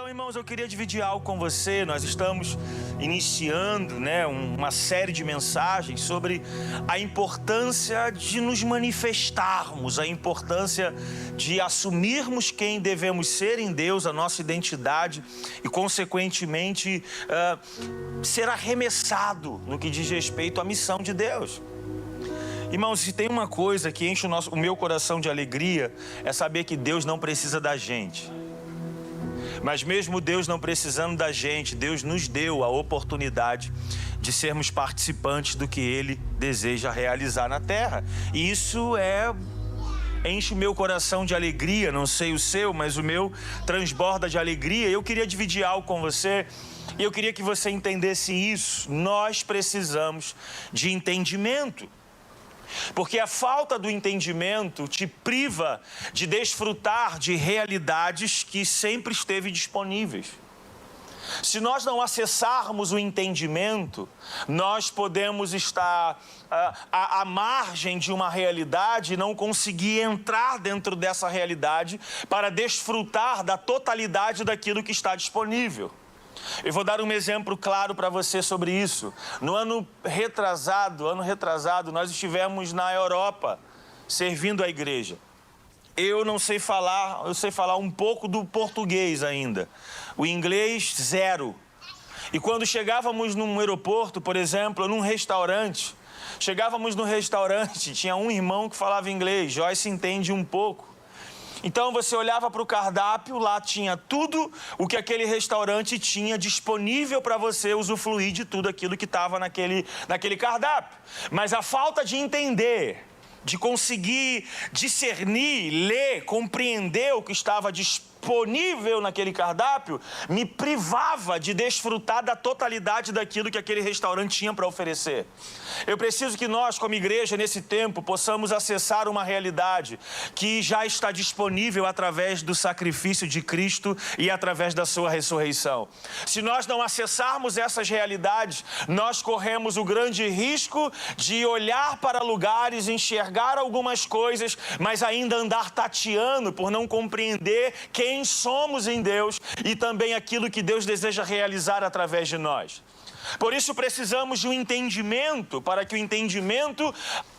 Então, irmãos, eu queria dividir algo com você. Nós estamos iniciando, uma série de mensagens sobre a importância de nos manifestarmos, a importância de assumirmos quem devemos ser em Deus, a nossa identidade e, consequentemente, ser arremessado no que diz respeito à missão de Deus. Irmãos, se tem uma coisa que enche o meu coração de alegria, é saber que Deus não precisa da gente. Mas mesmo Deus não precisando da gente, Deus nos deu a oportunidade de sermos participantes do que Ele deseja realizar na terra. E isso enche o meu coração de alegria, não sei o seu, mas o meu transborda de alegria. Eu queria dividir algo com você e eu queria que você entendesse isso. Nós precisamos de entendimento. Porque a falta do entendimento te priva de desfrutar de realidades que sempre esteve disponíveis. Se nós não acessarmos o entendimento, nós podemos estar à margem de uma realidade e não conseguir entrar dentro dessa realidade para desfrutar da totalidade daquilo que está disponível. Eu vou dar um exemplo claro para você sobre isso. No ano retrasado, nós estivemos na Europa, servindo a igreja. Eu sei falar um pouco do português ainda. O inglês, zero. E quando chegávamos num aeroporto, por exemplo, num restaurante, tinha um irmão que falava inglês, Joyce entende um pouco. Então você olhava para o cardápio, lá tinha tudo o que aquele restaurante tinha disponível para você usufruir de tudo aquilo que estava naquele cardápio. Mas a falta de entender, de conseguir discernir, ler, compreender o que estava disponível naquele cardápio, me privava de desfrutar da totalidade daquilo que aquele restaurante tinha para oferecer. Eu preciso que nós, como igreja, nesse tempo, possamos acessar uma realidade que já está disponível através do sacrifício de Cristo e através da sua ressurreição. Se nós não acessarmos essas realidades, nós corremos o grande risco de olhar para lugares, enxergar algumas coisas, mas ainda andar tateando por não compreender quem somos em Deus e também aquilo que Deus deseja realizar através de nós. Por isso precisamos de um entendimento, para que o entendimento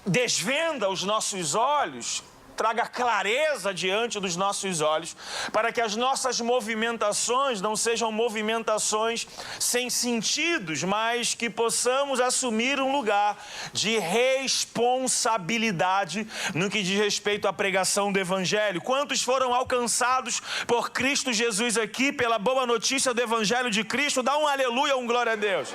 desvenda os nossos olhos, traga clareza diante dos nossos olhos, para que as nossas movimentações não sejam movimentações sem sentidos, mas que possamos assumir um lugar de responsabilidade no que diz respeito à pregação do Evangelho. Quantos foram alcançados por Cristo Jesus aqui, pela boa notícia do Evangelho de Cristo? Dá um aleluia, um glória a Deus.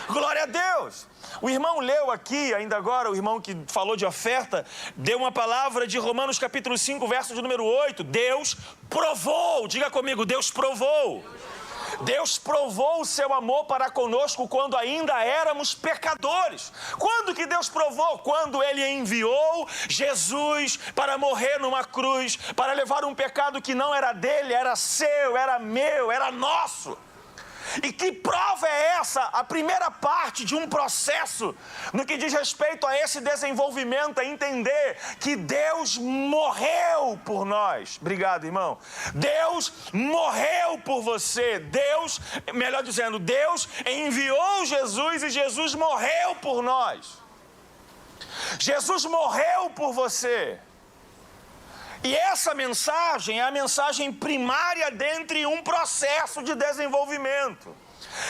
Glória a Deus! O irmão leu aqui, ainda agora, o irmão que falou de oferta, deu uma palavra de Romanos capítulo 5, verso de número 8. Deus provou, diga comigo, Deus provou. Deus provou o seu amor para conosco quando ainda éramos pecadores. Quando que Deus provou? Quando Ele enviou Jesus para morrer numa cruz, para levar um pecado que não era dele, era seu, era meu, era nosso. E que prova é essa? A primeira parte de um processo no que diz respeito a esse desenvolvimento, é entender que Deus morreu por nós. Obrigado, irmão. Deus morreu por você. Deus enviou Jesus e Jesus morreu por nós. Jesus morreu por você. E essa mensagem é a mensagem primária dentre um processo de desenvolvimento.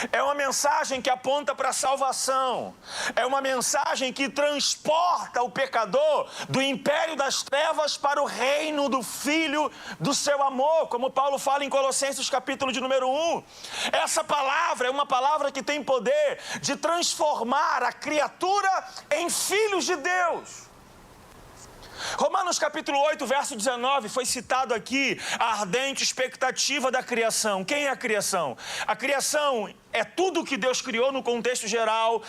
É uma mensagem que aponta para a salvação. É uma mensagem que transporta o pecador do império das trevas para o reino do Filho do seu amor, como Paulo fala em Colossenses capítulo de número 1. Essa palavra é uma palavra que tem poder de transformar a criatura em filhos de Deus. Romanos capítulo 8, verso 19, foi citado aqui a ardente expectativa da criação. Quem é a criação? A criação é tudo que Deus criou no contexto geral,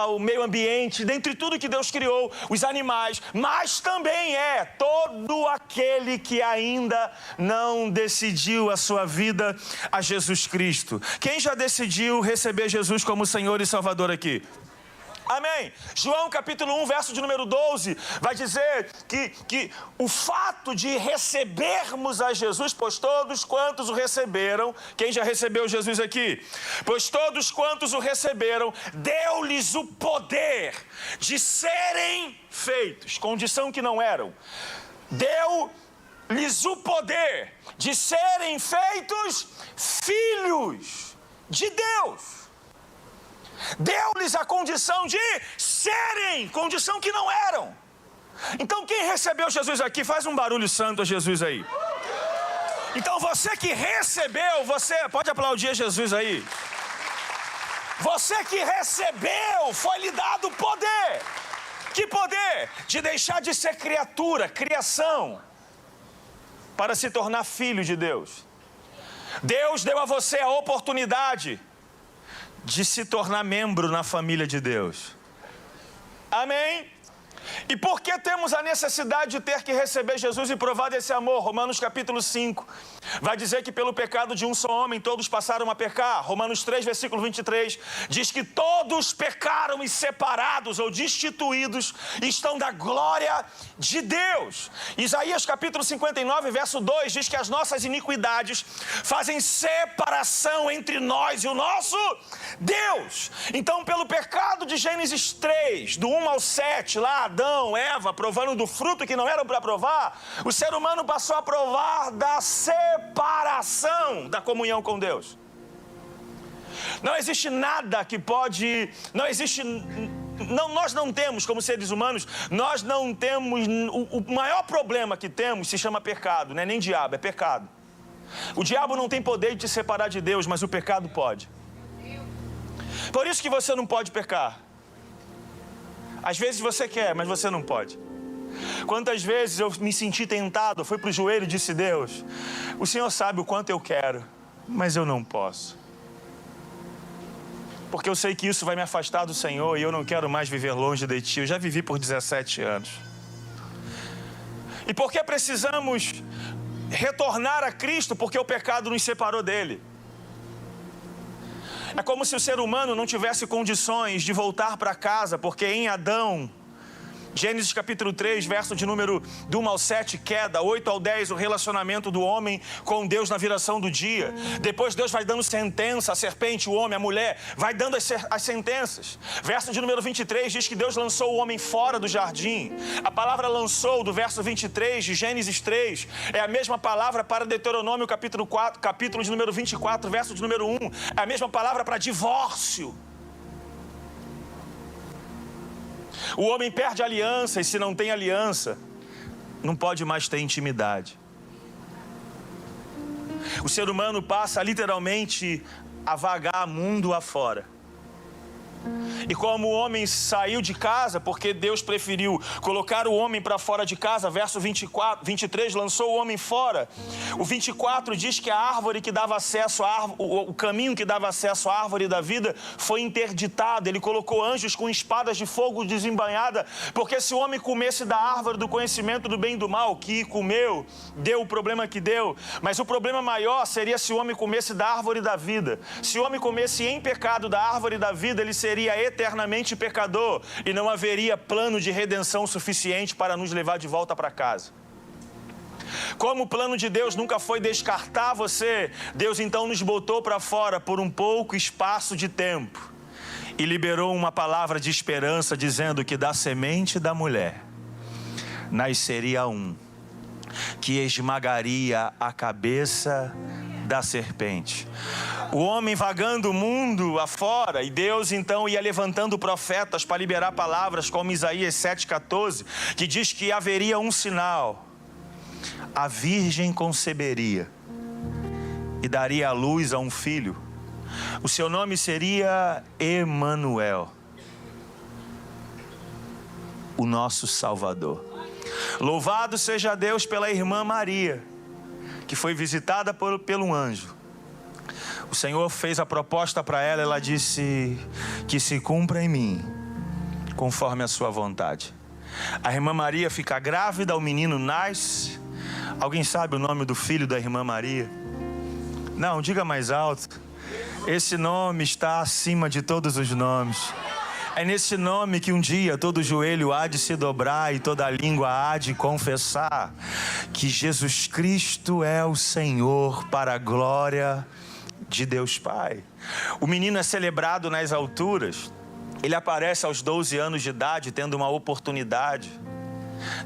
o meio ambiente, dentre tudo que Deus criou, os animais, mas também é todo aquele que ainda não decidiu a sua vida a Jesus Cristo. Quem já decidiu receber Jesus como Senhor e Salvador aqui? Amém. João capítulo 1, verso de número 12, vai dizer que o fato de recebermos a Jesus, pois todos quantos o receberam, quem já recebeu Jesus aqui? Pois todos quantos o receberam, deu-lhes o poder de serem feitos, condição que não eram. Deu-lhes o poder de serem feitos filhos de Deus. Deu-lhes a condição de serem, condição que não eram. Então quem recebeu Jesus aqui, faz um barulho santo a Jesus aí. Então você que recebeu, você pode aplaudir a Jesus aí. Você que recebeu, foi lhe dado poder. Que poder? De deixar de ser criatura, criação, para se tornar filho de Deus. Deus deu a você a oportunidade de se tornar membro na família de Deus. Amém? E por que temos a necessidade de ter que receber Jesus e provar desse amor? Romanos capítulo 5 vai dizer que pelo pecado de um só homem todos passaram a pecar. Romanos 3, versículo 23 diz que todos pecaram e separados ou destituídos estão da glória de Deus. Isaías capítulo 59, verso 2 diz que as nossas iniquidades fazem separação entre nós e o nosso Deus. Então pelo pecado de Gênesis 3, do 1 ao 7, lá Adão, Eva, provando do fruto que não era para provar, o ser humano passou a provar da separação da comunhão com Deus. Não existe nada que pode, nós não temos, como seres humanos, nós não temos, o maior problema que temos se chama pecado, não é nem diabo, é pecado. O diabo não tem poder de te separar de Deus, mas o pecado pode. Por isso que você não pode pecar. Às vezes você quer, mas você não pode. Quantas vezes eu me senti tentado, fui para o joelho e disse: Deus, o Senhor sabe o quanto eu quero, mas eu não posso. Porque eu sei que isso vai me afastar do Senhor e eu não quero mais viver longe de Ti. Eu já vivi por 17 anos. E por que precisamos retornar a Cristo? Porque o pecado nos separou dele. É como se o ser humano não tivesse condições de voltar para casa, porque em Adão, Gênesis capítulo 3, verso de número 1 ao 7, queda, 8 ao 10, o relacionamento do homem com Deus na viração do dia. Depois Deus vai dando sentença, a serpente, o homem, a mulher, vai dando as sentenças. Verso de número 23 diz que Deus lançou o homem fora do jardim. A palavra lançou, do verso 23 de Gênesis 3, é a mesma palavra para Deuteronômio capítulo 4, capítulo de número 24, verso de número 1. É a mesma palavra para divórcio. O homem perde a aliança, e se não tem aliança, não pode mais ter intimidade. O ser humano passa literalmente a vagar mundo afora. E como o homem saiu de casa, porque Deus preferiu colocar o homem para fora de casa, verso 23, lançou o homem fora. O 24 diz que a árvore que dava acesso à árvore, o caminho que dava acesso à árvore da vida foi interditado. Ele colocou anjos com espadas de fogo desembainhada, porque se o homem comesse da árvore do conhecimento do bem e do mal, que comeu, deu o problema que deu. Mas o problema maior seria se o homem comesse da árvore da vida. Se o homem comesse em pecado da árvore da vida, ele seria eternamente pecador e não haveria plano de redenção suficiente para nos levar de volta para casa. Como o plano de Deus nunca foi descartar você, Deus então nos botou para fora por um pouco espaço de tempo e liberou uma palavra de esperança dizendo que da semente da mulher nasceria um que esmagaria a cabeça da serpente. O homem vagando o mundo afora, e Deus então ia levantando profetas para liberar palavras como Isaías 7,14, que diz que haveria um sinal: a virgem conceberia e daria à luz a um filho. O seu nome seria Emanuel, o nosso Salvador. Louvado seja Deus pela irmã Maria, que foi visitada pelo anjo. O Senhor fez a proposta para ela, ela disse: que se cumpra em mim, conforme a sua vontade. A irmã Maria fica grávida, o menino nasce. Alguém sabe o nome do filho da irmã Maria? Não, diga mais alto. Esse nome está acima de todos os nomes. É nesse nome que um dia todo joelho há de se dobrar e toda língua há de confessar que Jesus Cristo é o Senhor, para a glória de Deus Pai. O menino é celebrado nas alturas. Ele aparece aos 12 anos de idade, tendo uma oportunidade.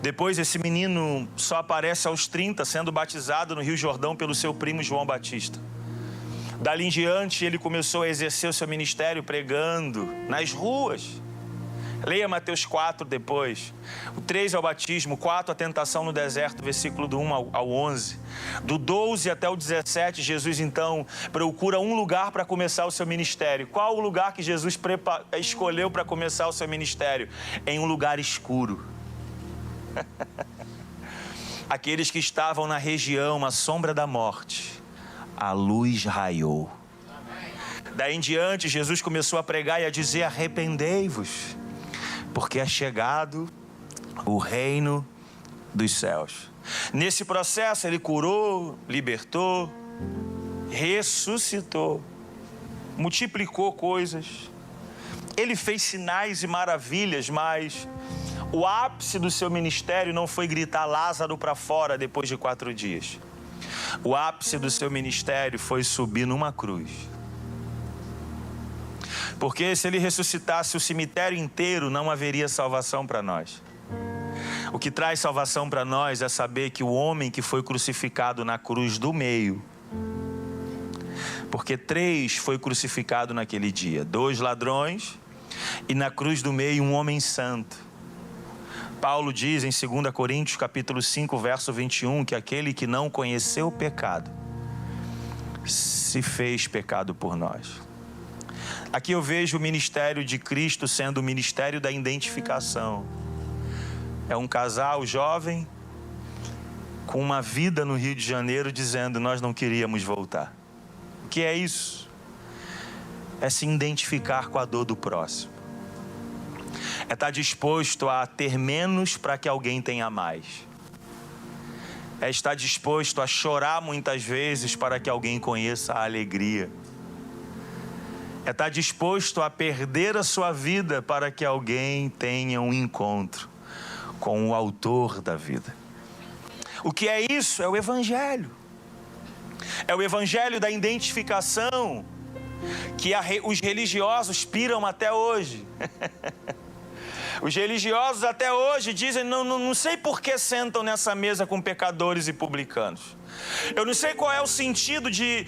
Depois esse menino só aparece aos 30, sendo batizado no Rio Jordão pelo seu primo João Batista. Dali em diante ele começou a exercer o seu ministério pregando nas ruas. Leia Mateus 4 depois. O 3 é o batismo, 4 a tentação no deserto, versículo do 1 ao 11. Do 12 até o 17, Jesus então procura um lugar para começar o seu ministério. Qual o lugar que Jesus escolheu para começar o seu ministério? Em um lugar escuro. Aqueles que estavam na região, à sombra da morte, a luz raiou. Daí em diante, Jesus começou a pregar e a dizer: arrependei-vos, porque é chegado o reino dos céus. Nesse processo, ele curou, libertou, ressuscitou, multiplicou coisas. Ele fez sinais e maravilhas, mas o ápice do seu ministério não foi gritar Lázaro para fora depois de 4 dias. O ápice do seu ministério foi subir numa cruz. Porque se ele ressuscitasse o cemitério inteiro, não haveria salvação para nós. O que traz salvação para nós é saber que o homem que foi crucificado na cruz do meio, porque 3 foi crucificado naquele dia, 2 ladrões e na cruz do meio um homem santo. Paulo diz em 2 Coríntios capítulo 5, verso 21, que aquele que não conheceu o pecado se fez pecado por nós. Aqui eu vejo o ministério de Cristo sendo o ministério da identificação. É um casal jovem com uma vida no Rio de Janeiro dizendo: nós não queríamos voltar. O que é isso? É se identificar com a dor do próximo. É estar disposto a ter menos para que alguém tenha mais. É estar disposto a chorar muitas vezes para que alguém conheça a alegria. É estar disposto a perder a sua vida para que alguém tenha um encontro com o autor da vida. O que é isso? É o Evangelho. É o Evangelho da identificação que os religiosos piram até hoje. Os religiosos até hoje dizem: não sei por que sentam nessa mesa com pecadores e publicanos. Eu não sei qual é o sentido de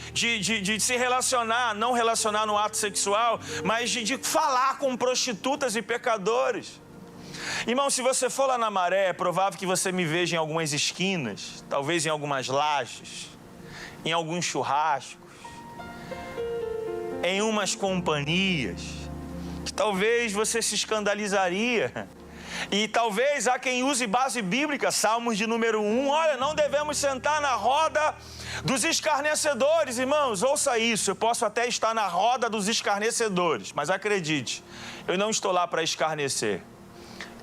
se relacionar, não relacionar no ato sexual, mas de falar com prostitutas e pecadores. Irmão, se você for lá na Maré, é provável que você me veja em algumas esquinas, talvez em algumas lajes, em alguns churrascos, em umas companhias, que talvez você se escandalizaria. E talvez há quem use base bíblica, Salmos de número 1, olha, não devemos sentar na roda dos escarnecedores. Irmãos, ouça isso, eu posso até estar na roda dos escarnecedores, mas acredite, eu não estou lá para escarnecer,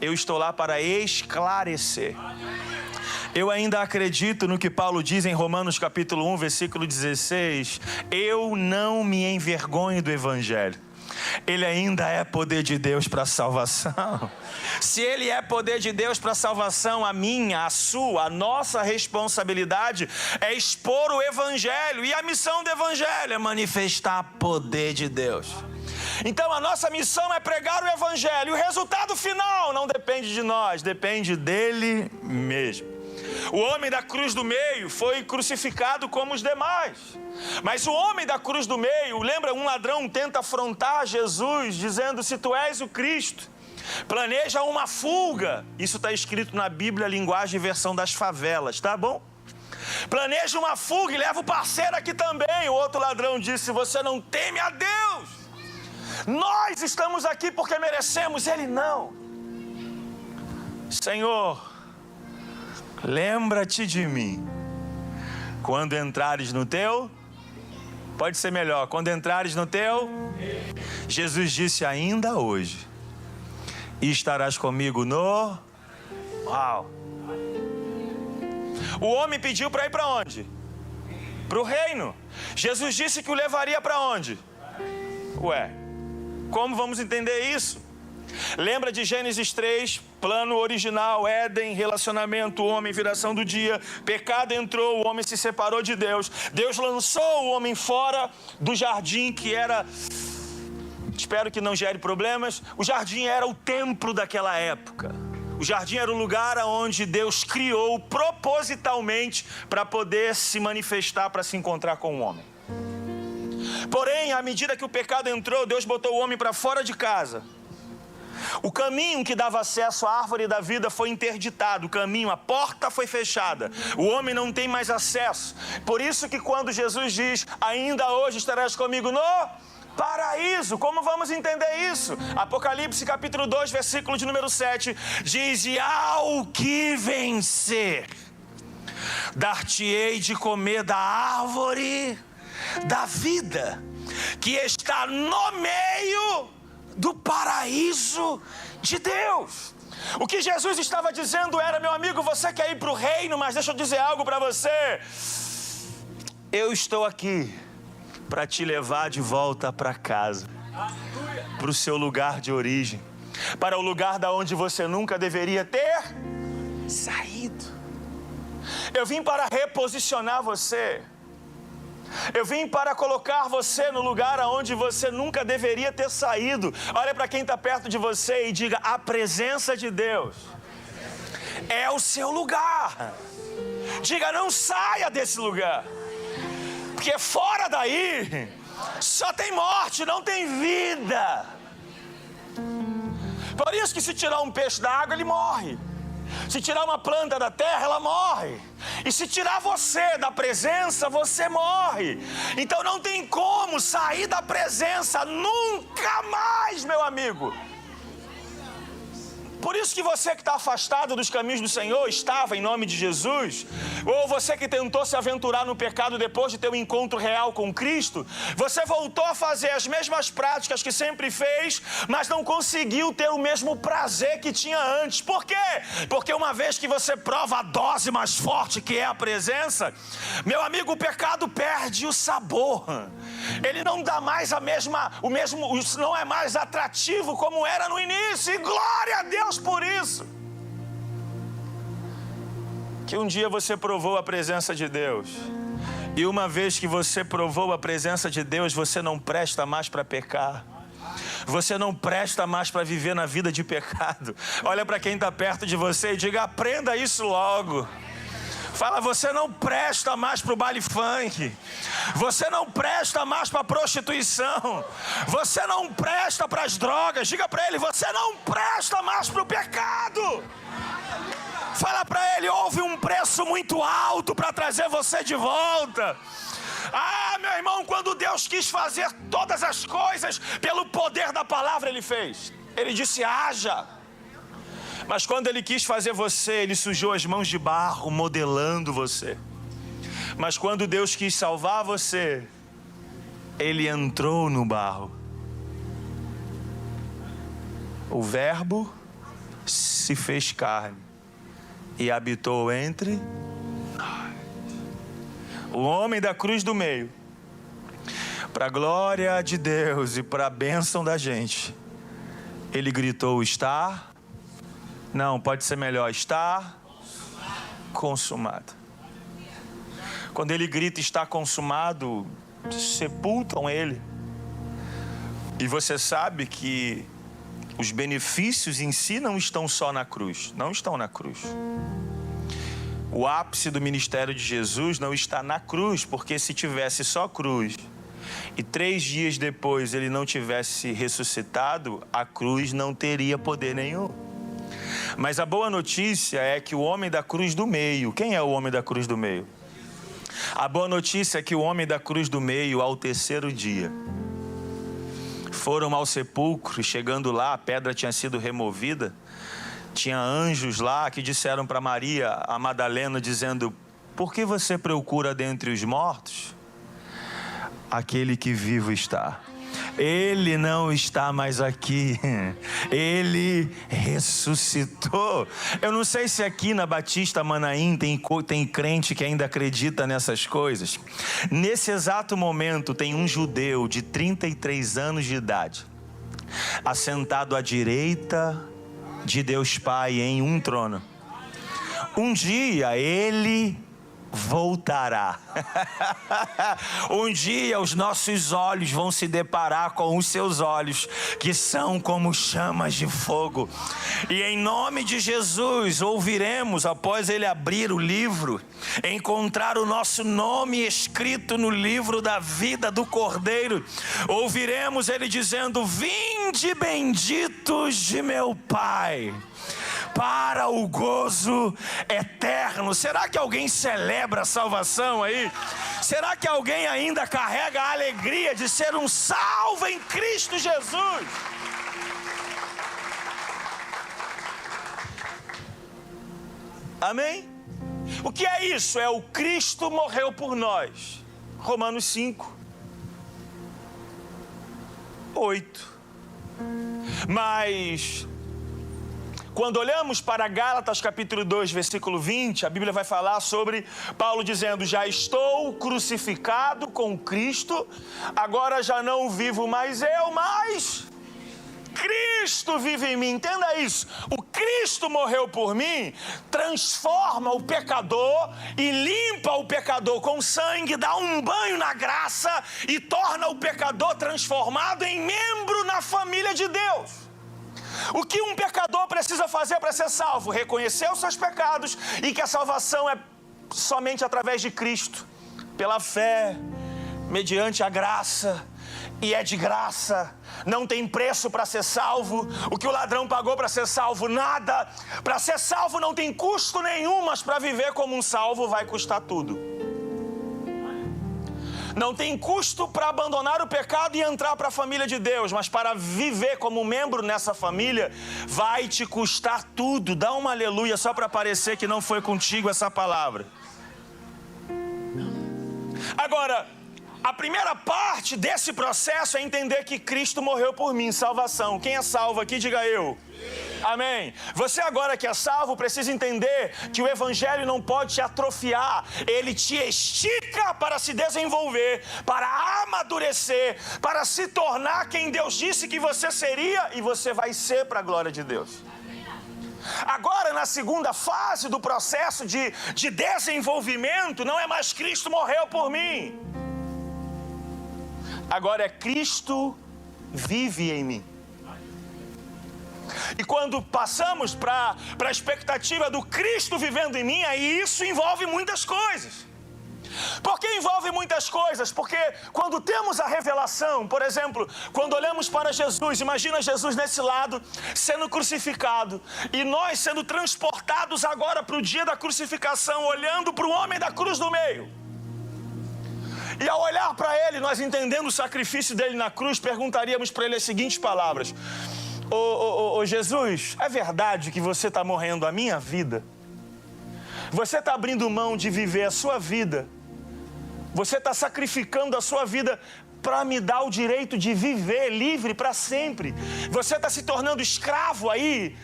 eu estou lá para esclarecer. Eu ainda acredito no que Paulo diz em Romanos capítulo 1, versículo 16, eu não me envergonho do Evangelho. Ele ainda é poder de Deus para a salvação. Se ele é poder de Deus para a salvação, a minha, a sua, a nossa responsabilidade é expor o Evangelho. E a missão do Evangelho é manifestar poder de Deus. Então a nossa missão é pregar o Evangelho. E o resultado final não depende de nós, depende dele mesmo. O homem da cruz do meio foi crucificado como os demais. Mas o homem da cruz do meio, lembra, um ladrão tenta afrontar Jesus, dizendo: se tu és o Cristo, planeja uma fuga. Isso está escrito na Bíblia, linguagem e versão das favelas, tá bom? Planeja uma fuga e leva o parceiro aqui também. O outro ladrão disse: você não teme a Deus? Nós estamos aqui porque merecemos. Ele não. Senhor, lembra-te de mim quando entrares no teu... Pode ser melhor, quando entrares no teu... Jesus disse: ainda hoje estarás comigo no... Uau! O homem pediu para ir para onde? Para o reino. Jesus disse que o levaria para onde? Ué, como vamos entender isso? Lembra de Gênesis 3, plano original, Éden, relacionamento, homem, viração do dia, pecado entrou, o homem se separou de Deus. Deus lançou o homem fora do jardim, que era, espero que não gere problemas, o jardim era o templo daquela época. O jardim era o lugar onde Deus criou propositalmente para poder se manifestar, para se encontrar com o homem. Porém, à medida que o pecado entrou, Deus botou o homem para fora de casa. O caminho que dava acesso à árvore da vida foi interditado. O caminho, a porta foi fechada. O homem não tem mais acesso. Por isso que quando Jesus diz, ainda hoje estarás comigo no paraíso, como vamos entender isso? Apocalipse capítulo 2, versículo de número 7, diz, e ao que vencer, dar-te-ei de comer da árvore da vida, que está no meio do paraíso de Deus. O que Jesus estava dizendo era, meu amigo, você quer ir para o reino, mas deixa eu dizer algo para você. Eu estou aqui para te levar de volta para casa, para o seu lugar de origem, para o lugar da onde você nunca deveria ter saído. Eu vim para reposicionar você. Eu vim para colocar você no lugar aonde você nunca deveria ter saído. Olha para quem está perto de você e diga, a presença de Deus é o seu lugar. Diga, não saia desse lugar, porque fora daí só tem morte, não tem vida. Por isso que se tirar um peixe da água, ele morre. Se tirar uma planta da terra, ela morre. E se tirar você da presença, você morre. Então não tem como sair da presença nunca mais, meu amigo. Por isso que você que está afastado dos caminhos do Senhor, estava em nome de Jesus, ou você que tentou se aventurar no pecado depois de ter um encontro real com Cristo, você voltou a fazer as mesmas práticas que sempre fez, mas não conseguiu ter o mesmo prazer que tinha antes. Por quê? Porque uma vez que você prova a dose mais forte que é a presença, meu amigo, o pecado perde o sabor. Ele não dá mais não é mais atrativo como era no início, e glória a Deus por isso. Que um dia você provou a presença de Deus, e uma vez que você provou a presença de Deus, você não presta mais para pecar. Você não presta mais para viver na vida de pecado. Olha para quem está perto de você e diga, aprenda isso logo. Fala, você não presta mais para o baile funk. Você não presta mais para a prostituição. Você não presta para as drogas. Diga para ele, você não presta mais para o pecado. Fala para ele, houve um preço muito alto para trazer você de volta. Ah, meu irmão, quando Deus quis fazer todas as coisas, pelo poder da palavra Ele fez. Ele disse, haja. Mas quando Ele quis fazer você, Ele sujou as mãos de barro, modelando você. Mas quando Deus quis salvar você, Ele entrou no barro. O Verbo se fez carne e habitou entre nós. O homem da cruz do meio, para a glória de Deus e para a bênção da gente, Ele gritou, não, pode ser melhor, está consumado. Quando Ele grita, está consumado, sepultam Ele. E você sabe que os benefícios em si não estão só na cruz, não estão na cruz. O ápice do ministério de Jesus não está na cruz, porque se tivesse só cruz e 3 dias depois Ele não tivesse ressuscitado, a cruz não teria poder nenhum. Mas a boa notícia é que o homem da cruz do meio, quem é o homem da cruz do meio? A boa notícia é que o homem da cruz do meio, ao 3º dia, foram ao sepulcro e chegando lá, a pedra tinha sido removida. Tinha anjos lá que disseram para Maria, a Madalena, dizendo, por que você procura dentre os mortos aquele que vivo está? Ele não está mais aqui, Ele ressuscitou. Eu não sei se aqui na Batista Manaim tem crente que ainda acredita nessas coisas. Nesse exato momento tem um judeu de 33 anos de idade, assentado à direita de Deus Pai em um trono. Um dia Ele voltará. Um dia os nossos olhos vão se deparar com os seus olhos, que são como chamas de fogo. E em nome de Jesus ouviremos, após Ele abrir o livro, encontrar o nosso nome escrito no livro da vida do Cordeiro. Ouviremos Ele dizendo: vinde benditos de meu Pai, para o gozo eterno. Será que alguém celebra a salvação aí? Será que alguém ainda carrega a alegria de ser um salvo em Cristo Jesus? Amém? O que é isso? É o Cristo morreu por nós. Romanos 5, 8. Mas quando olhamos para Gálatas capítulo 2, versículo 20, a Bíblia vai falar sobre Paulo dizendo: já estou crucificado com Cristo, agora já não vivo mais eu, mas Cristo vive em mim. Entenda isso. O Cristo morreu por mim, transforma o pecador e limpa o pecador com sangue, dá um banho na graça e torna o pecador transformado em membro na família de Deus. O que um pecador precisa fazer para ser salvo? Reconhecer os seus pecados e que a salvação é somente através de Cristo, pela fé, mediante a graça, e é de graça, não tem preço para ser salvo. O que o ladrão pagou para ser salvo? Nada. Para ser salvo não tem custo nenhum, mas para viver como um salvo vai custar tudo. Não tem custo para abandonar o pecado e entrar para a família de Deus, mas para viver como membro nessa família vai te custar tudo. Dá uma aleluia só para parecer que não foi contigo essa palavra. Agora, a primeira parte desse processo é entender que Cristo morreu por mim, salvação. Quem é salvo aqui, diga eu. Amém. Você agora que é salvo precisa entender que o Evangelho não pode te atrofiar. Ele te estica para se desenvolver, para amadurecer, para se tornar quem Deus disse que você seria, e você vai ser para a glória de Deus. Agora, na segunda fase do processo de desenvolvimento, não é mais Cristo morreu por mim. Agora é Cristo vive em mim. E quando passamos para a expectativa do Cristo vivendo em mim, aí isso envolve muitas coisas. Por que envolve muitas coisas? Porque quando temos a revelação, por exemplo, quando olhamos para Jesus, imagina Jesus nesse lado, sendo crucificado, e nós sendo transportados agora para o dia da crucificação, olhando para o homem da cruz do meio. E ao olhar para ele, nós entendendo o sacrifício dele na cruz, perguntaríamos para ele as seguintes palavras: Ô Jesus, é verdade que você está morrendo a minha vida? Você está abrindo mão de viver a sua vida? Você está sacrificando a sua vida para me dar o direito de viver livre para sempre? Você está se tornando escravo aí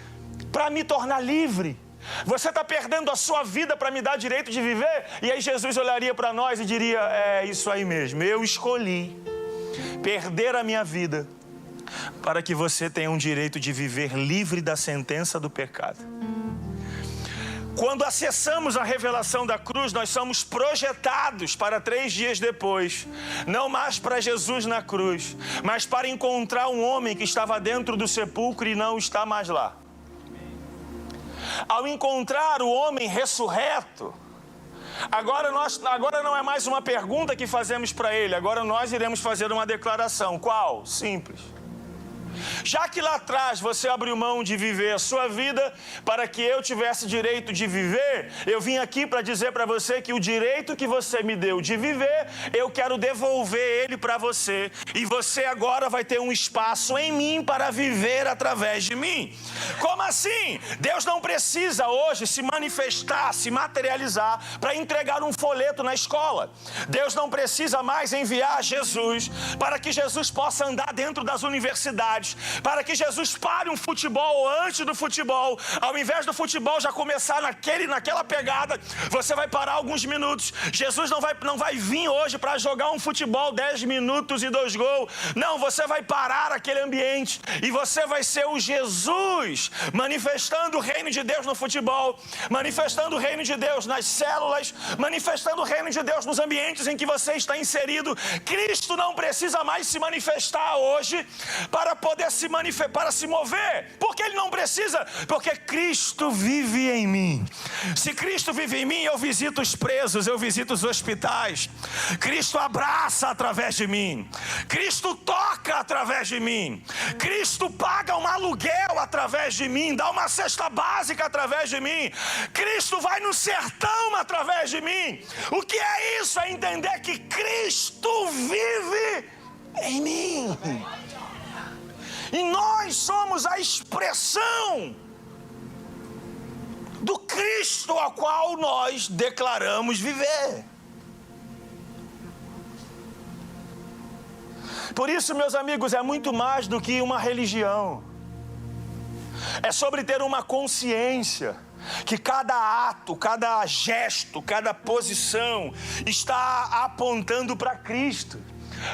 para me tornar livre? Você está perdendo a sua vida para me dar direito de viver? E aí Jesus olharia para nós e diria: é isso aí mesmo, eu escolhi perder a minha vida para que você tenha um direito de viver livre da sentença do pecado. Quando acessamos a revelação da cruz, nós somos projetados para 3 dias depois, não mais para Jesus na cruz, mas para encontrar um homem que estava dentro do sepulcro e não está mais lá. Ao encontrar o homem ressurreto, agora não é mais uma pergunta que fazemos para ele, agora nós iremos fazer uma declaração. Qual? Simples. Já que lá atrás você abriu mão de viver a sua vida para que eu tivesse direito de viver, eu vim aqui para dizer para você que o direito que você me deu de viver, eu quero devolver ele para você. E você agora vai ter um espaço em mim para viver através de mim. Como assim? Deus não precisa hoje se manifestar, se materializar para entregar um folheto na escola. Deus não precisa mais enviar Jesus para que Jesus possa andar dentro das universidades minutos para que Jesus pare um futebol antes do futebol. Ao invés do futebol já começar naquela pegada, você vai parar alguns minutos. Jesus não vai vir hoje para jogar um futebol 10 minutos e 2 gols. Não, você vai parar aquele ambiente e você vai ser o Jesus manifestando o reino de Deus no futebol, manifestando o reino de Deus nas células, manifestando o reino de Deus nos ambientes em que você está inserido. Cristo não precisa mais se manifestar hoje para poder para se mover. Por que ele não precisa? Porque Cristo vive em mim. Se Cristo vive em mim, eu visito os presos, eu visito os hospitais. Cristo abraça através de mim. Cristo toca através de mim. Cristo paga um aluguel através de mim, dá uma cesta básica através de mim. Cristo vai no sertão através de mim. O que é isso? É entender que Cristo vive em mim. E nós somos a expressão do Cristo a qual nós declaramos viver. Por isso, meus amigos, é muito mais do que uma religião. É sobre ter uma consciência que cada ato, cada gesto, cada posição está apontando para Cristo.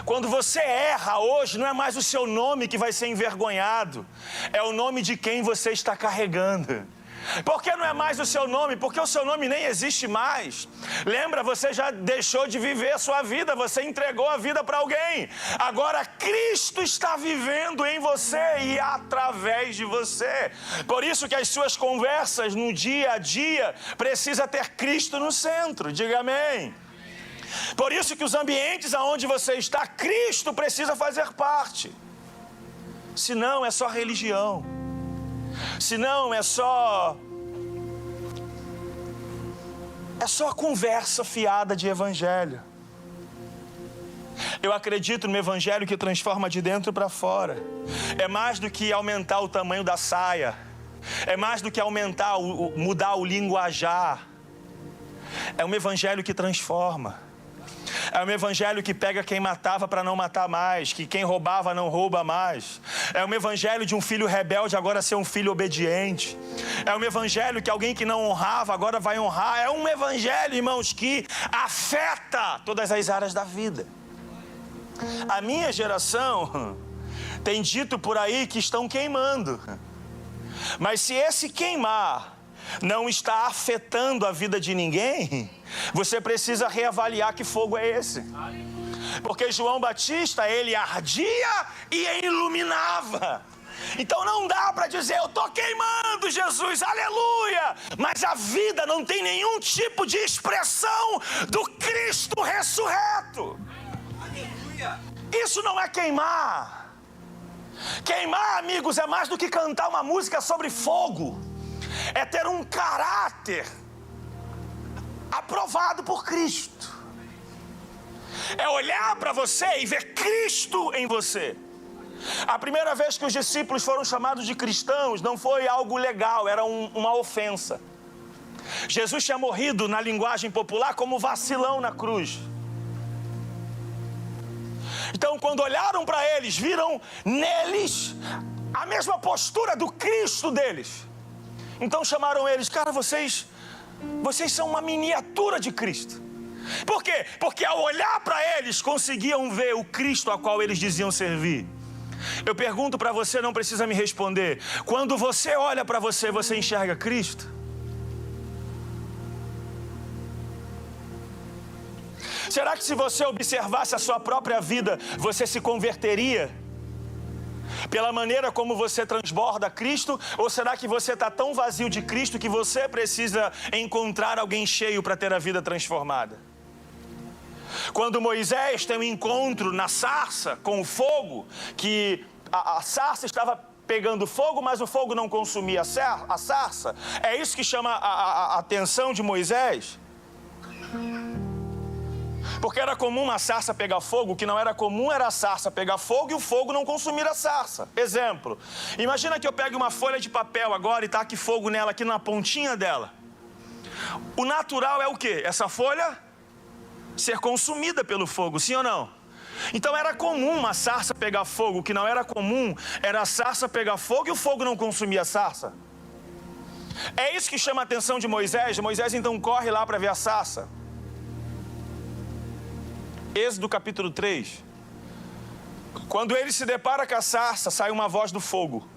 Quando você erra hoje, não é mais o seu nome que vai ser envergonhado, é o nome de quem você está carregando. Por que não é mais o seu nome? Porque o seu nome nem existe mais. Lembra, você já deixou de viver a sua vida, você entregou a vida para alguém. Agora Cristo está vivendo em você e através de você. Por isso que as suas conversas no dia a dia precisam ter Cristo no centro. Diga amém. Por isso que os ambientes aonde você está, Cristo precisa fazer parte. Senão é só religião. Senão é só conversa fiada de evangelho. Eu acredito no evangelho que transforma de dentro para fora. É mais do que aumentar o tamanho da saia. É mais do que mudar o linguajar. É um evangelho que transforma. É um evangelho que pega quem matava para não matar mais, que quem roubava não rouba mais. É um evangelho de um filho rebelde agora ser um filho obediente. É um evangelho que alguém que não honrava agora vai honrar. É um evangelho, irmãos, que afeta todas as áreas da vida. A minha geração tem dito por aí que estão queimando. Mas se esse queimar não está afetando a vida de ninguém, você precisa reavaliar que fogo é esse. Porque João Batista, ele ardia e iluminava. Então não dá para dizer, eu estou queimando Jesus, aleluia. Mas a vida não tem nenhum tipo de expressão do Cristo ressurreto. Isso não é queimar. Queimar, amigos, é mais do que cantar uma música sobre fogo. É ter um caráter aprovado por Cristo. É olhar para você e ver Cristo em você. A primeira vez que os discípulos foram chamados de cristãos não foi algo legal, era uma ofensa. Jesus tinha morrido, na linguagem popular, como vacilão na cruz. Então, quando olharam para eles, viram neles a mesma postura do Cristo deles. Então chamaram eles, cara, vocês são uma miniatura de Cristo. Por quê? Porque ao olhar para eles, conseguiam ver o Cristo a qual eles diziam servir. Eu pergunto para você, não precisa me responder. Quando você olha para você, você enxerga Cristo? Será que se você observasse a sua própria vida, você se converteria? Pela maneira como você transborda Cristo? Ou será que você está tão vazio de Cristo que você precisa encontrar alguém cheio para ter a vida transformada? Quando Moisés tem um encontro na sarça com o fogo, que a sarça estava pegando fogo, mas o fogo não consumia a sarça, é isso que chama a atenção de Moisés? Porque era comum uma sarça pegar fogo, o que não era comum era a sarça pegar fogo e o fogo não consumir a sarça. Exemplo, imagina que eu pegue uma folha de papel agora e taque fogo nela aqui na pontinha dela. O natural é o quê? Essa folha ser consumida pelo fogo, sim ou não? Então era comum uma sarça pegar fogo. O que não era comum era a sarça pegar fogo e o fogo não consumia a sarça. É isso que chama a atenção de Moisés. Moisés então corre lá para ver a sarça. Êxodo capítulo 3. Quando ele se depara com a sarça, sai uma voz do fogo.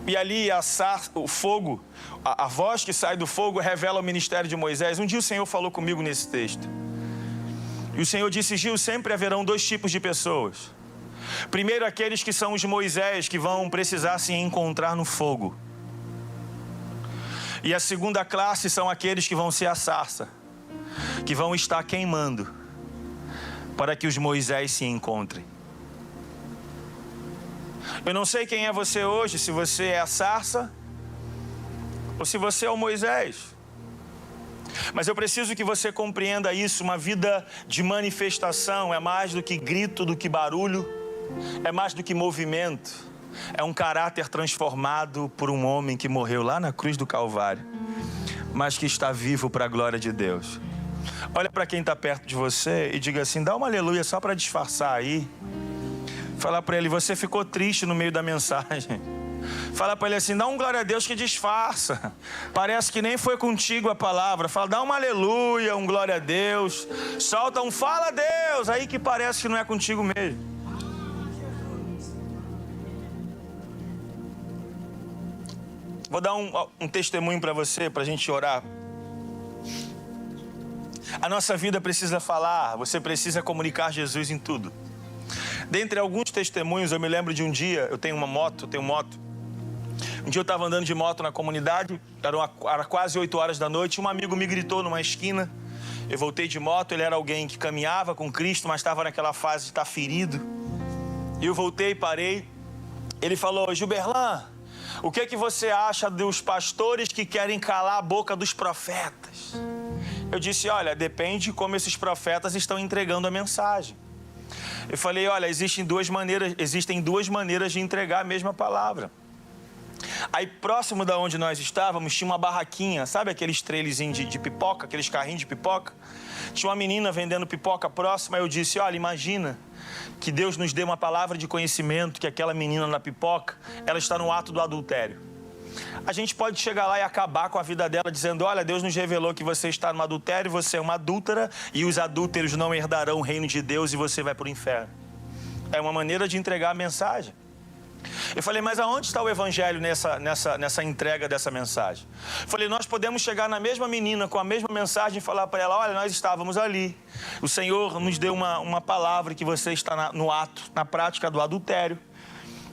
E ali o fogo, a voz que sai do fogo revela o ministério de Moisés. Um dia o Senhor falou comigo nesse texto. E o Senhor disse: Gil, sempre haverão dois tipos de pessoas. Primeiro, aqueles que são os Moisés, que vão precisar se encontrar no fogo. E a segunda classe são aqueles que vão ser a sarça, que vão estar queimando, para que os Moisés se encontrem. Eu não sei quem é você hoje, se você é a sarça ou se você é o Moisés. Mas eu preciso que você compreenda isso. Uma vida de manifestação é mais do que grito, do que barulho, é mais do que movimento. É um caráter transformado por um homem que morreu lá na cruz do Calvário, mas que está vivo para a glória de Deus. Olha para quem está perto de você e diga assim: dá uma aleluia só para disfarçar aí. Fala para ele: você ficou triste no meio da mensagem. Fala para ele assim: dá um glória a Deus que disfarça. Parece que nem foi contigo a palavra. Fala: dá uma aleluia, um glória a Deus. Solta um fala a Deus, aí que parece que não é contigo mesmo. Vou dar um testemunho para você, para a gente orar. A nossa vida precisa falar, você precisa comunicar Jesus em tudo. Dentre alguns testemunhos, eu me lembro de um dia, eu tenho moto. Um dia eu estava andando de moto na comunidade, era quase 8 horas da noite, um amigo me gritou numa esquina. Eu voltei de moto, ele era alguém que caminhava com Cristo, mas estava naquela fase de estar ferido. E eu voltei, parei. Ele falou: Gilberlan, o que você acha dos pastores que querem calar a boca dos profetas? Eu disse: olha, depende de como esses profetas estão entregando a mensagem. Eu falei: olha, existem duas maneiras de entregar a mesma palavra. Aí próximo da onde nós estávamos tinha uma barraquinha, sabe aqueles trailerzinhos de pipoca, aqueles carrinhos de pipoca? Tinha uma menina vendendo pipoca próxima. Eu disse: olha, imagina que Deus nos dê uma palavra de conhecimento, que aquela menina na pipoca, ela está no ato do adultério. A gente pode chegar lá e acabar com a vida dela dizendo: olha, Deus nos revelou que você está no adultério, você é uma adúltera e os adúlteros não herdarão o reino de Deus e você vai para o inferno. É uma maneira de entregar a mensagem. Eu falei: mas aonde está o evangelho nessa entrega dessa mensagem? Eu falei: nós podemos chegar na mesma menina com a mesma mensagem e falar para ela: olha, nós estávamos ali, o Senhor nos deu uma palavra que você está no ato, na prática do adultério.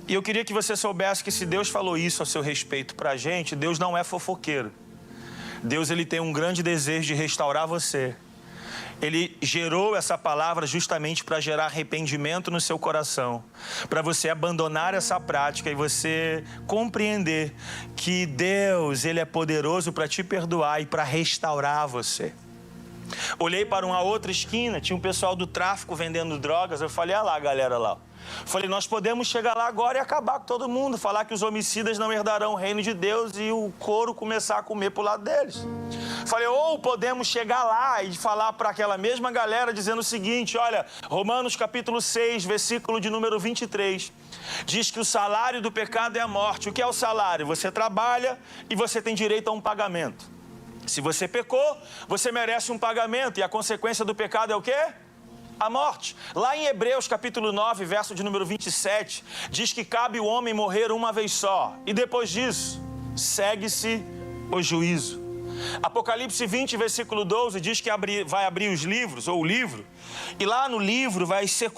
E eu queria que você soubesse que se Deus falou isso a seu respeito para a gente, Deus não é fofoqueiro. Deus, ele tem um grande desejo de restaurar você. Ele gerou essa palavra justamente para gerar arrependimento no seu coração, para você abandonar essa prática e você compreender que Deus, ele é poderoso para te perdoar e para restaurar você. Olhei para uma outra esquina, tinha um pessoal do tráfico vendendo drogas. Eu falei: olha lá a galera lá. Falei: nós podemos chegar lá agora e acabar com todo mundo, falar que os homicidas não herdarão o reino de Deus e o couro começar a comer pro lado deles. Falei: ou podemos chegar lá e falar para aquela mesma galera dizendo o seguinte: olha, Romanos capítulo 6, versículo de número 23, diz que o salário do pecado é a morte. O que é o salário? Você trabalha e você tem direito a um pagamento. Se você pecou, você merece um pagamento, e a consequência do pecado é o quê? A morte. Lá em Hebreus capítulo 9, verso de número 27, diz que cabe o homem morrer uma vez só, e depois disso, segue-se o juízo. Apocalipse 20, versículo 12, diz que vai abrir os livros, ou o livro, e lá no livro vai ser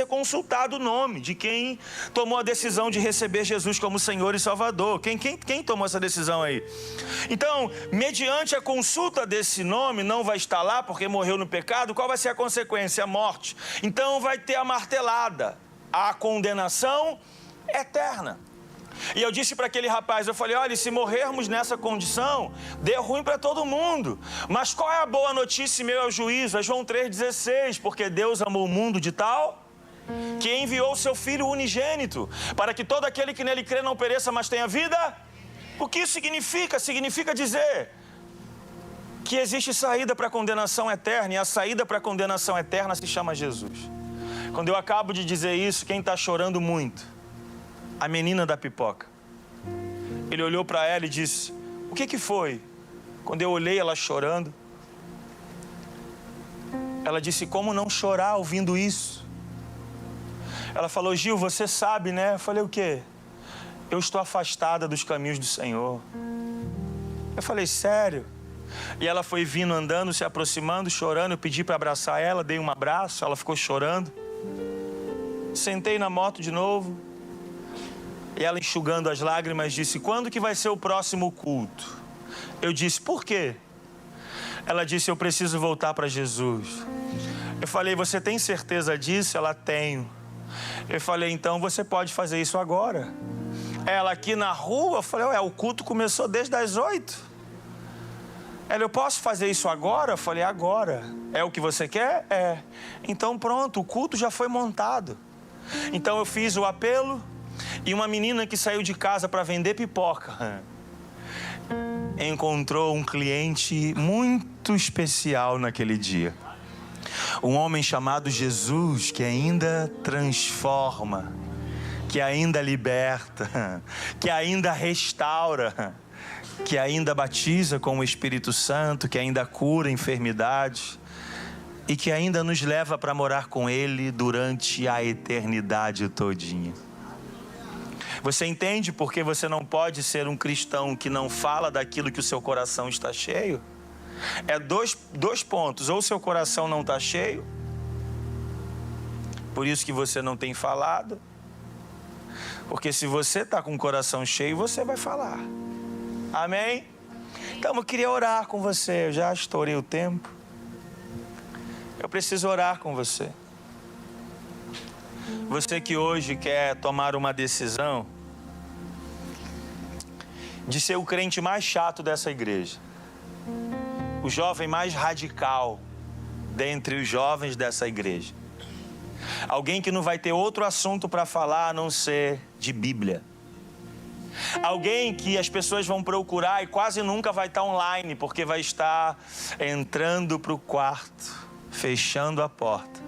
consultado o nome de quem tomou a decisão de receber Jesus como Senhor e Salvador. Quem tomou essa decisão aí? Então, mediante a consulta desse nome, não vai estar lá porque morreu no pecado. Qual vai ser a consequência? A morte. Então vai ter a martelada, a condenação eterna. E eu disse para aquele rapaz, eu falei: olha, se morrermos nessa condição, deu ruim para todo mundo. Mas qual é a boa notícia em meio ao juízo? É João 3,16, porque Deus amou o mundo de tal que enviou o seu Filho unigênito, para que todo aquele que nele crê não pereça, mas tenha vida. O que isso significa? Significa dizer que existe saída para a condenação eterna, e a saída para a condenação eterna se chama Jesus. Quando eu acabo de dizer isso, quem está chorando muito? A menina da pipoca. Ele olhou para ela e disse: o que foi? Quando eu olhei ela chorando, ela disse: como não chorar ouvindo isso? Ela falou: Gil, você sabe, né? Eu falei: o quê? Eu estou afastada dos caminhos do Senhor. Eu falei: sério? E ela foi vindo, andando, se aproximando, chorando. Eu pedi para abraçar ela, dei um abraço, ela ficou chorando. Sentei na moto de novo. E ela, enxugando as lágrimas, disse: quando que vai ser o próximo culto? Eu disse: por quê? Ela disse: eu preciso voltar para Jesus. Eu falei: você tem certeza disso? Ela: tenho. Eu falei: então você pode fazer isso agora. Ela: aqui na rua? Eu falei: ué, o culto começou desde as 8. Ela: eu posso fazer isso agora? Eu falei: agora. É o que você quer? É. Então pronto, o culto já foi montado. Então eu fiz o apelo, e uma menina que saiu de casa para vender pipoca encontrou um cliente muito especial naquele dia. Um homem chamado Jesus, que ainda transforma, que ainda liberta, que ainda restaura, que ainda batiza com o Espírito Santo, que ainda cura enfermidades e que ainda nos leva para morar com Ele durante a eternidade todinha. Você entende por que você não pode ser um cristão que não fala daquilo que o seu coração está cheio? É dois pontos: ou seu coração não está cheio, por isso que você não tem falado, porque se você está com o coração cheio, você vai falar. Amém? Então eu queria orar com você. Eu já estourei o tempo. Eu preciso orar com você. Você que hoje quer tomar uma decisão de ser o crente mais chato dessa igreja, o jovem mais radical dentre os jovens dessa igreja, alguém que não vai ter outro assunto para falar a não ser de Bíblia, alguém que as pessoas vão procurar e quase nunca vai estar online, porque vai estar entrando para o quarto, fechando a porta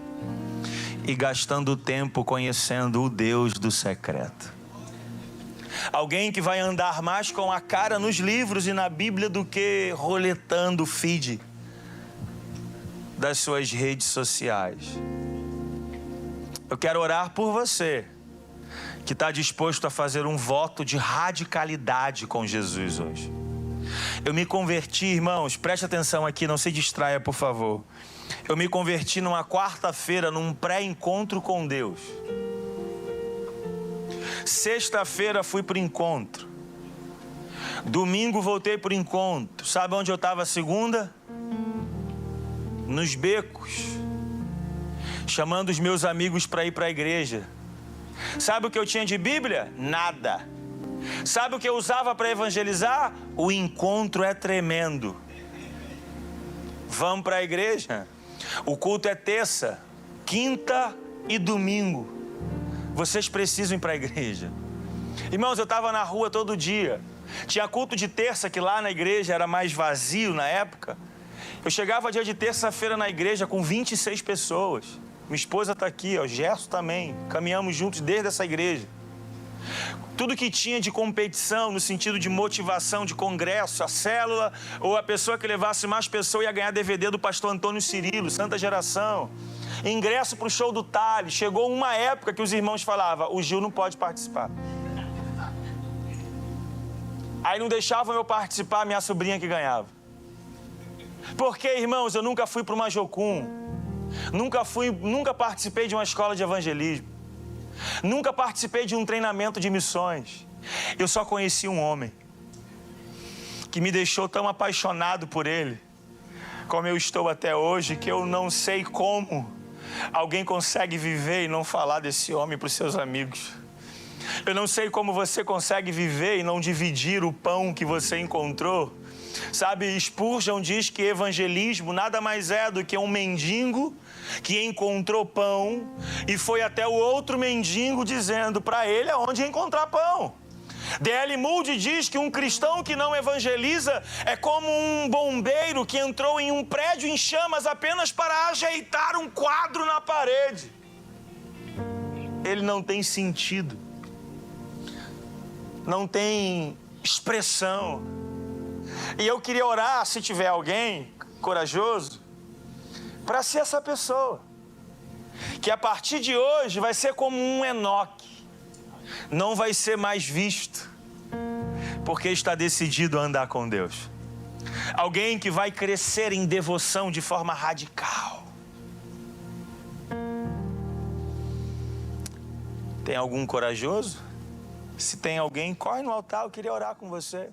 e gastando tempo conhecendo o Deus do secreto. Alguém que vai andar mais com a cara nos livros e na Bíblia do que roletando o feed das suas redes sociais. Eu quero orar por você que está disposto a fazer um voto de radicalidade com Jesus hoje. Eu me converti, irmãos, preste atenção aqui, não se distraia, por favor. Eu me converti numa quarta-feira, num pré-encontro com Deus. Sexta-feira fui para o encontro. Domingo voltei para o encontro. Sabe onde eu estava segunda? Nos becos, chamando os meus amigos para ir para a igreja. Sabe o que eu tinha de Bíblia? Nada. Sabe o que eu usava para evangelizar? O encontro é tremendo. Vamos para a igreja? O culto é terça, quinta e domingo. Vocês precisam ir para a igreja. Irmãos, eu estava na rua todo dia. Tinha culto de terça, que lá na igreja era mais vazio na época. Eu chegava dia de terça-feira na igreja com 26 pessoas. Minha esposa está aqui, o Gerson também. Caminhamos juntos desde essa igreja. Tudo que tinha de competição, no sentido de motivação, de congresso, a célula, ou a pessoa que levasse mais pessoas ia ganhar DVD do pastor Antônio Cirilo, Santa Geração. Ingresso para o show do Thales. Chegou uma época que os irmãos falavam: o Gil não pode participar. Aí não deixavam eu participar, minha sobrinha que ganhava. Porque, irmãos, eu nunca fui para uma Jocum. Nunca participei de uma escola de evangelismo. Nunca participei de um treinamento de missões. Eu só conheci um homem que me deixou tão apaixonado por ele, como eu estou até hoje, que eu não sei como alguém consegue viver e não falar desse homem para os seus amigos. Eu não sei como você consegue viver e não dividir o pão que você encontrou. Sabe, Spurgeon diz que evangelismo nada mais é do que um mendigo que encontrou pão e foi até o outro mendigo dizendo para ele aonde encontrar pão. D.L. Moody diz que um cristão que não evangeliza é como um bombeiro que entrou em um prédio em chamas apenas para ajeitar um quadro na parede. Ele não tem sentido, não tem expressão. E eu queria orar, se tiver alguém corajoso, para ser essa pessoa, que a partir de hoje vai ser como um Enoque, não vai ser mais visto, porque está decidido a andar com Deus. Alguém que vai crescer em devoção de forma radical. Tem algum corajoso? Se tem alguém, corre no altar, eu queria orar com você.